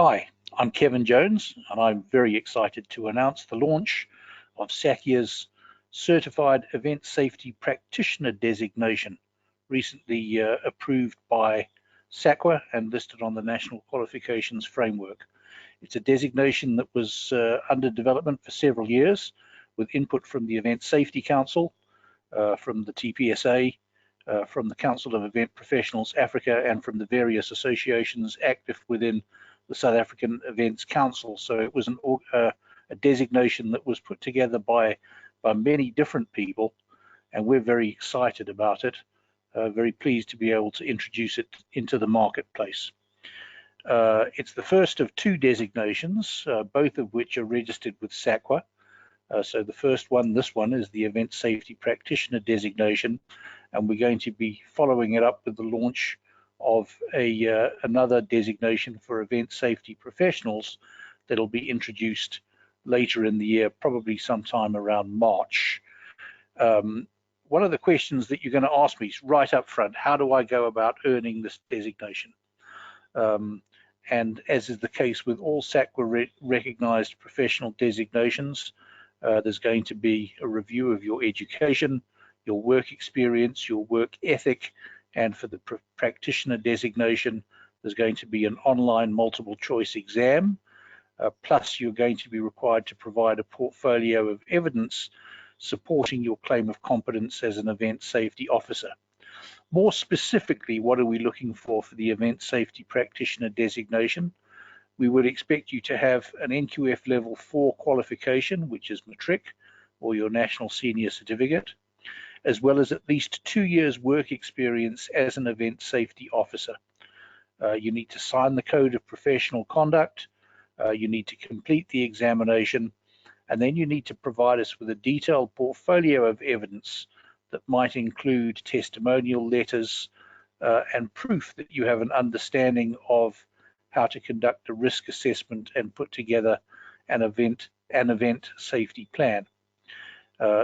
Hi, I'm Kevin Jones, and I'm very excited to announce the launch of SACIA's Certified Event Safety Practitioner designation, recently approved by SACIA and listed on the National Qualifications Framework. It's a designation that was under development for several years, with input from the Event Safety Council, from the TPSA, from the Council of Event Professionals Africa, and from the various associations active within the South African Events Council. So it was a designation that was put together by many different people, and we're very excited about it, very pleased to be able to introduce it into the marketplace. It's the first of two designations, both of which are registered with SACIA. So the first one, this one, is the Event Safety Practitioner designation, and we're going to be following it up with the launch of another designation for event safety professionals that'll be introduced later in the year, probably sometime around March. One of the questions that you're going to ask me is right up front: how do I go about earning this designation? And as is the case with all SACIA recognized professional designations, there's going to be a review of your education, your work experience, your work ethic, and for the practitioner designation, there's going to be an online multiple choice exam, plus you're going to be required to provide a portfolio of evidence supporting your claim of competence as an event safety officer. More specifically, what are we looking for the event safety practitioner designation? We would expect you to have an NQF level 4 qualification, which is matric or your national senior certificate, as well as at least 2 years work experience as an event safety officer. You need to sign the Code of Professional Conduct, you need to complete the examination, and then you need to provide us with a detailed portfolio of evidence that might include testimonial letters and proof that you have an understanding of how to conduct a risk assessment and put together an event safety plan.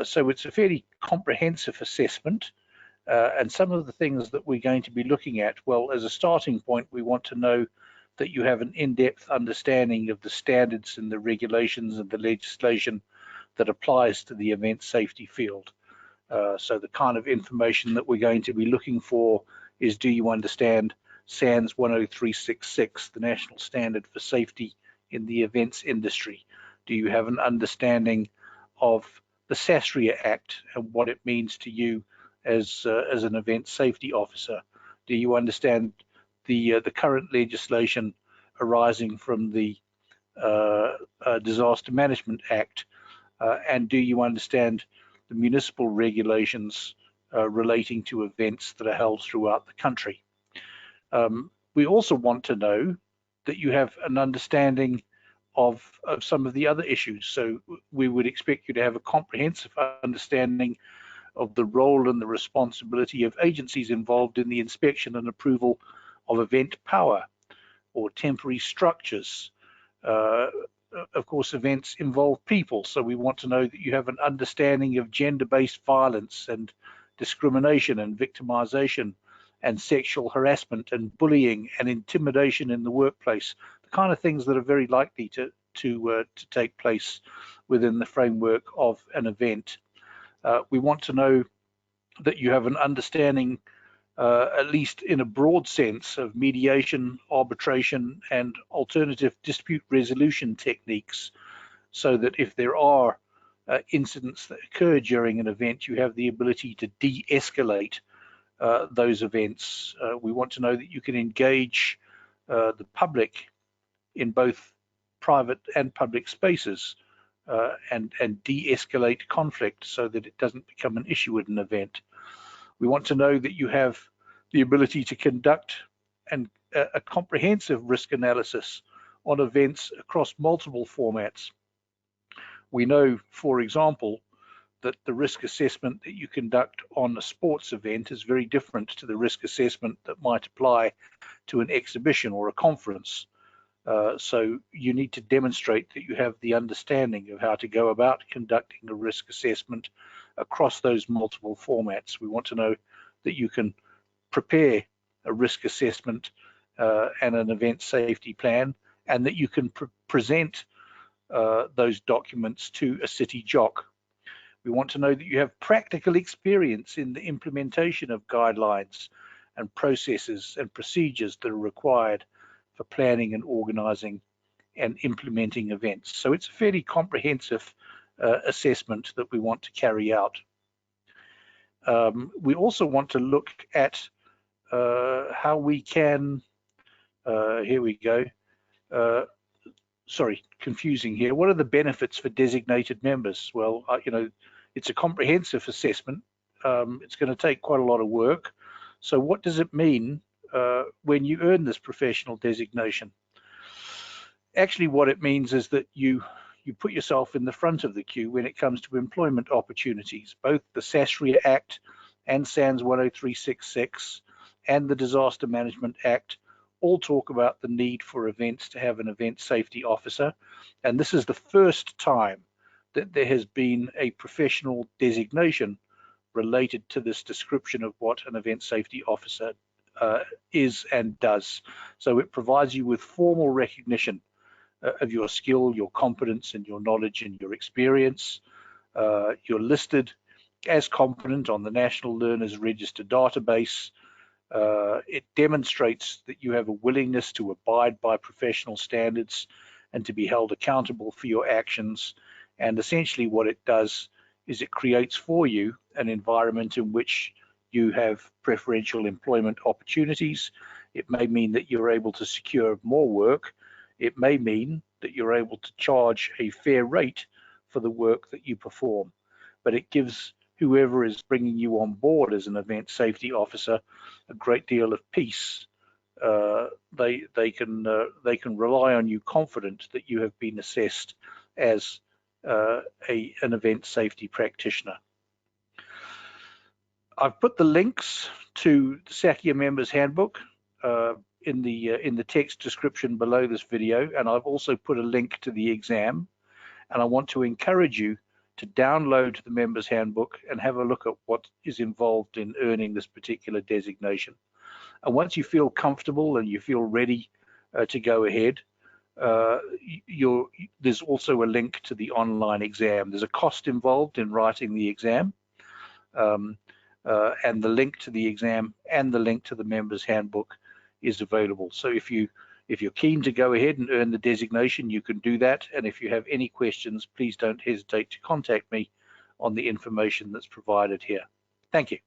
So it's a fairly comprehensive assessment, and some of the things that we're going to be looking at, well, as a starting point, we want to know that you have an in-depth understanding of the standards and the regulations and the legislation that applies to the event safety field. So the kind of information that we're going to be looking for is, do you understand SANS 10366, the national standard for safety in the events industry? Do you have an understanding of the SACIA Act and what it means to you as an event safety officer? Do you understand the current legislation arising from the Disaster Management Act? And do you understand the municipal regulations relating to events that are held throughout the country? We also want to know that you have an understanding of some of the other issues. So we would expect you to have a comprehensive understanding of the role and the responsibility of agencies involved in the inspection and approval of event power or temporary structures. Of course, events involve people, so we want to know that you have an understanding of gender-based violence and discrimination and victimization and sexual harassment and bullying and intimidation in the workplace, the kind of things that are very likely to take place within the framework of an event. We want to know that you have an understanding, at least in a broad sense, of mediation, arbitration, and alternative dispute resolution techniques, so that if there are incidents that occur during an event, you have the ability to de-escalate those events. We want to know that you can engage the public in both private and public spaces and de-escalate conflict so that it doesn't become an issue at an event. We want to know that you have the ability to conduct a comprehensive risk analysis on events across multiple formats. We know, for example, that the risk assessment that you conduct on a sports event is very different to the risk assessment that might apply to an exhibition or a conference. So you need to demonstrate that you have the understanding of how to go about conducting a risk assessment across those multiple formats. We want to know that you can prepare a risk assessment and an event safety plan and that you can present those documents to a city JOC. We want to know that you have practical experience in the implementation of guidelines and processes and procedures that are required for planning and organizing and implementing events. So it's a fairly comprehensive assessment that we want to carry out. We also want to look at how we can, here we go, sorry, confusing here. What are the benefits for designated members? Well, you know, it's a comprehensive assessment. It's going to take quite a lot of work. So what does it mean when you earn this professional designation? Actually, what it means is that you put yourself in the front of the queue when it comes to employment opportunities. Both the SACIA Act and SANS 10366 and the Disaster Management Act all talk about the need for events to have an event safety officer. And this is the first time that there has been a professional designation related to this description of what an event safety officer is and does. So it provides you with formal recognition of your skill, your competence, and your knowledge and your experience. You're listed as competent on the National Learners Register database. It demonstrates that you have a willingness to abide by professional standards and to be held accountable for your actions. And essentially what it does is it creates for you an environment in which you have preferential employment opportunities. It may mean that you're able to secure more work. It may mean that you're able to charge a fair rate for the work that you perform, but it gives whoever is bringing you on board as an event safety officer a great deal of peace. They can rely on you confident that you have been assessed as an event safety practitioner. I've put the links to the SACIA Members Handbook in the text description below this video, and I've also put a link to the exam. And I want to encourage you to download the Members Handbook and have a look at what is involved in earning this particular designation. And once you feel comfortable and you feel ready to go ahead, there's also a link to the online exam. There's a cost involved in writing the exam, and the link to the exam and the link to the Members Handbook is available. So if you're keen to go ahead and earn the designation, you can do that. And if you have any questions, please don't hesitate to contact me on the information that's provided here. Thank you.